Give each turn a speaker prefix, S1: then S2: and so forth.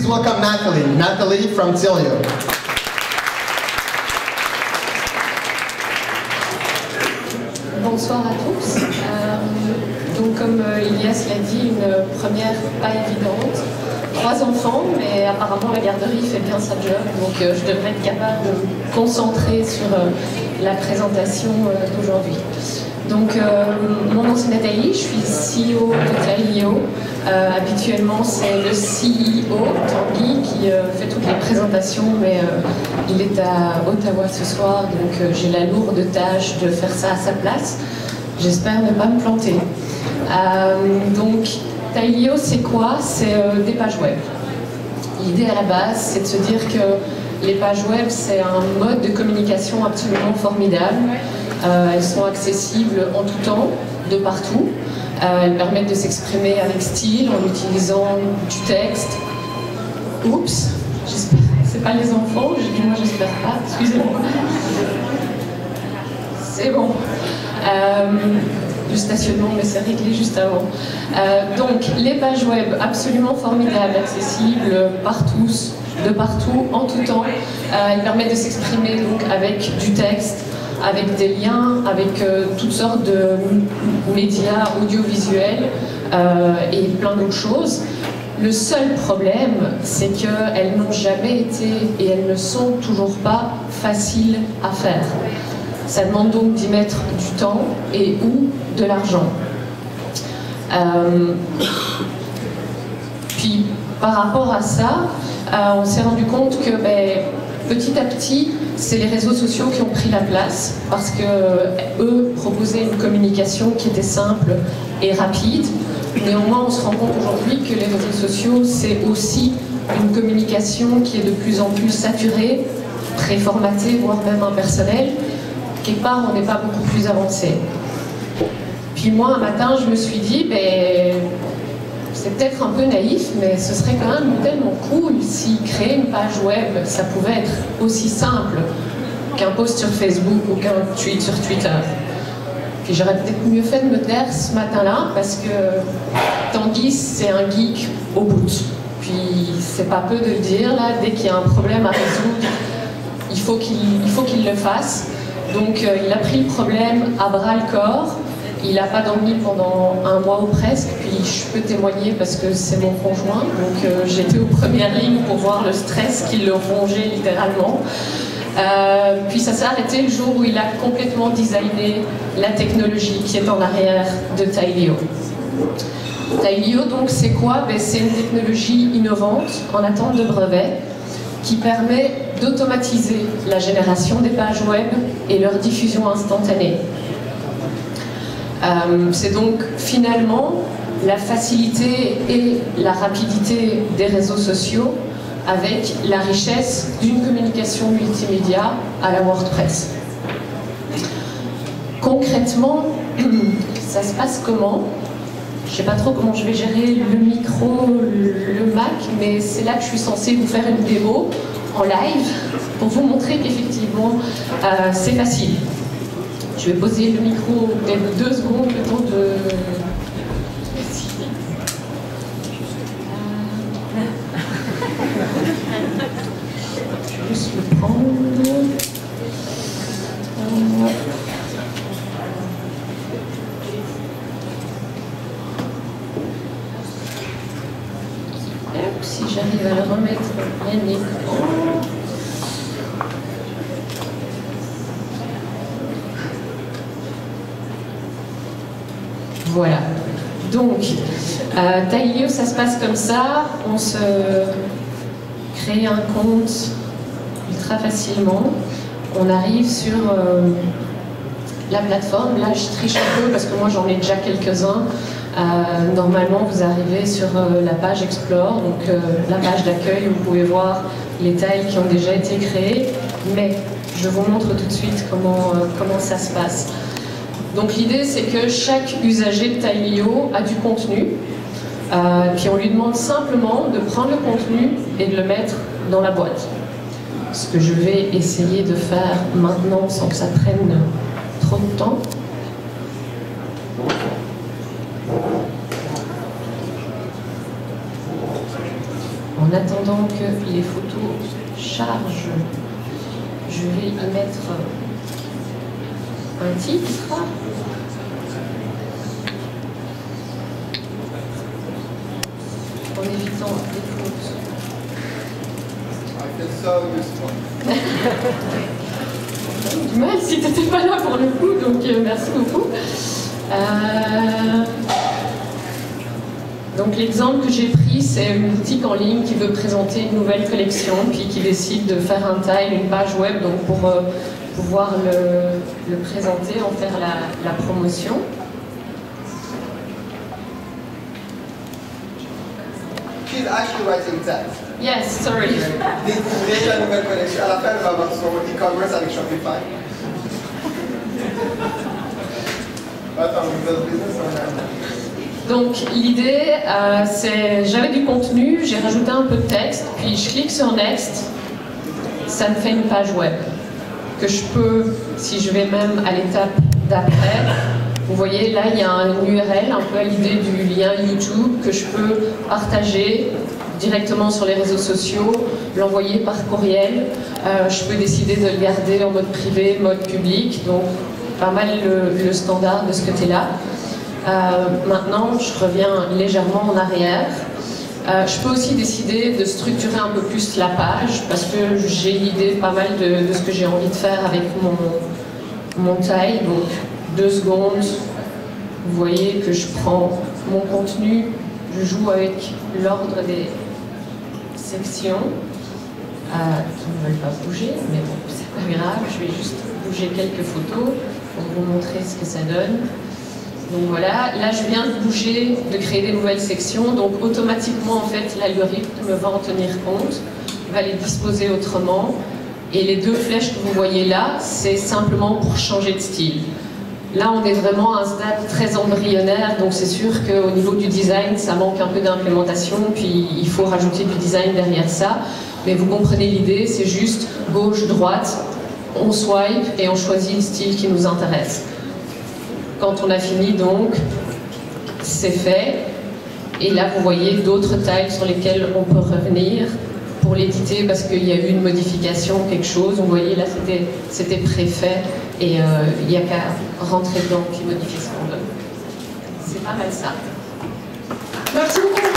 S1: welcome Nathalie. Nathalie from Tilio.
S2: Bonsoir à tous. Donc comme Ilias l'a dit, une première pas évidente. 3 enfants, mais apparemment la garderie fait bien sa job, donc je devrais être capable de me concentrer sur la présentation d'aujourd'hui. Donc mon nom c'est Nathalie, je suis CEO de Tailio. Habituellement c'est le CEO, Tanguy, qui fait toutes les présentations, mais il est à Ottawa ce soir, donc j'ai la lourde tâche de faire ça à sa place. J'espère ne pas me planter. Donc Tailio, c'est quoi? C'est des pages web. L'idée à la base, c'est de se dire que les pages web, c'est un mode de communication absolument formidable. Elles sont accessibles en tout temps, de partout. Elles permettent de s'exprimer avec style en utilisant du texte. Oups, c'est pas les enfants, j'ai dit moi j'espère pas, excusez-moi. C'est bon. Le stationnement, mais c'est réglé juste avant. Donc, les pages web absolument formidables, accessibles par tous, de partout, en tout temps. Elles permettent de s'exprimer donc avec du texte, avec des liens, avec toutes sortes de médias audiovisuels et plein d'autres choses. Le seul problème, c'est qu'elles n'ont jamais été et elles ne sont toujours pas faciles à faire. Ça demande donc d'y mettre du temps et ou de l'argent. Puis par rapport à ça, on s'est rendu compte que petit à petit, c'est les réseaux sociaux qui ont pris la place parce que eux proposaient une communication qui était simple et rapide. Néanmoins, on se rend compte aujourd'hui que les réseaux sociaux, c'est aussi une communication qui est de plus en plus saturée, préformatée, voire même impersonnelle. Quelque part, on n'est pas beaucoup plus avancé. Puis moi, un matin, je me suis dit, c'est peut-être un peu naïf, mais ce serait quand même tellement cool si créer une page web, ça pouvait être aussi simple qu'un post sur Facebook ou qu'un tweet sur Twitter. Puis j'aurais peut-être mieux fait de me taire ce matin-là, parce que Tanguy, c'est un geek au bout. Puis c'est pas peu de le dire, là, dès qu'il y a un problème à résoudre, il faut qu'il le fasse. Donc il a pris le problème à bras-le-corps. Il n'a pas dormi pendant 1 mois ou presque, puis je peux témoigner parce que c'est mon conjoint, donc j'étais aux premières lignes pour voir le stress qui le rongeait littéralement. Puis ça s'est arrêté le jour où il a complètement designé la technologie qui est en arrière de Tailio. Tailio, donc, c'est quoi? C'est une technologie innovante en attente de brevet qui permet d'automatiser la génération des pages web et leur diffusion instantanée. C'est donc finalement la facilité et la rapidité des réseaux sociaux avec la richesse d'une communication multimédia à la WordPress. Concrètement, ça se passe comment? Je ne sais pas trop comment je vais gérer le micro, le Mac, mais c'est là que je suis censée vous faire une démo en live pour vous montrer qu'effectivement c'est facile. Je vais poser le micro peut-être 2 secondes, le temps de... Je vais juste le prendre. Si j'arrive à le remettre en plein écran. Voilà. Donc, Tailio, ça se passe comme ça. On se crée un compte ultra facilement. On arrive sur la plateforme. Là, je triche un peu parce que moi, j'en ai déjà quelques-uns. Normalement, vous arrivez sur la page Explore, donc la page d'accueil où vous pouvez voir les tailles qui ont déjà été créées. Mais je vous montre tout de suite comment ça se passe. Donc l'idée, c'est que chaque usager de Tailio a du contenu, puis on lui demande simplement de prendre le contenu et de le mettre dans la boîte. Ce que je vais essayer de faire maintenant sans que ça prenne trop de temps. En attendant que les photos chargent, je vais y mettre un titre. En évitant les fautes. Du mal si tu n'étais pas là pour le coup, donc merci beaucoup. Donc l'exemple que j'ai pris, c'est une boutique en ligne qui veut présenter une nouvelle collection, puis qui décide de faire un tile, une page web, donc pour pouvoir le présenter, en faire la promotion.
S1: She's actually writing text.
S2: Yes, sorry.
S1: Déjà la nouvelle collection. À la fin, elle va avoir son e-commerce avec Shopify. Attends, vous avez business on a...
S2: Donc l'idée, c'est, j'avais du contenu, j'ai rajouté un peu de texte, puis je clique sur Next, ça me fait une page web que je peux, si je vais même à l'étape d'après, vous voyez là il y a un URL, un peu à l'idée du lien YouTube que je peux partager directement sur les réseaux sociaux, l'envoyer par courriel, je peux décider de le garder en mode privé, mode public, donc pas mal le standard de ce côté-là. Maintenant, je reviens légèrement en arrière. Je peux aussi décider de structurer un peu plus la page parce que j'ai l'idée pas mal de ce que j'ai envie de faire avec mon tile. Donc, 2 secondes, vous voyez que je prends mon contenu, je joue avec l'ordre des sections qui ne veulent pas bouger, mais bon, c'est pas grave, je vais juste bouger quelques photos pour vous montrer ce que ça donne. Donc voilà, là je viens de bouger, de créer des nouvelles sections, donc automatiquement en fait l'algorithme va en tenir compte, va les disposer autrement, et les 2 flèches que vous voyez là, c'est simplement pour changer de style. Là on est vraiment à un stade très embryonnaire, donc c'est sûr qu'au niveau du design, ça manque un peu d'implémentation, puis il faut rajouter du design derrière ça, mais vous comprenez l'idée, c'est juste gauche, droite, on swipe et on choisit le style qui nous intéresse. Quand on a fini, donc, c'est fait. Et là, vous voyez d'autres tiles sur lesquelles on peut revenir pour l'éditer parce qu'il y a eu une modification, quelque chose. Vous voyez, là, c'était préfet et il n'y a qu'à rentrer dedans puis modifier ce qu'on donne. C'est pas mal ça. Merci beaucoup.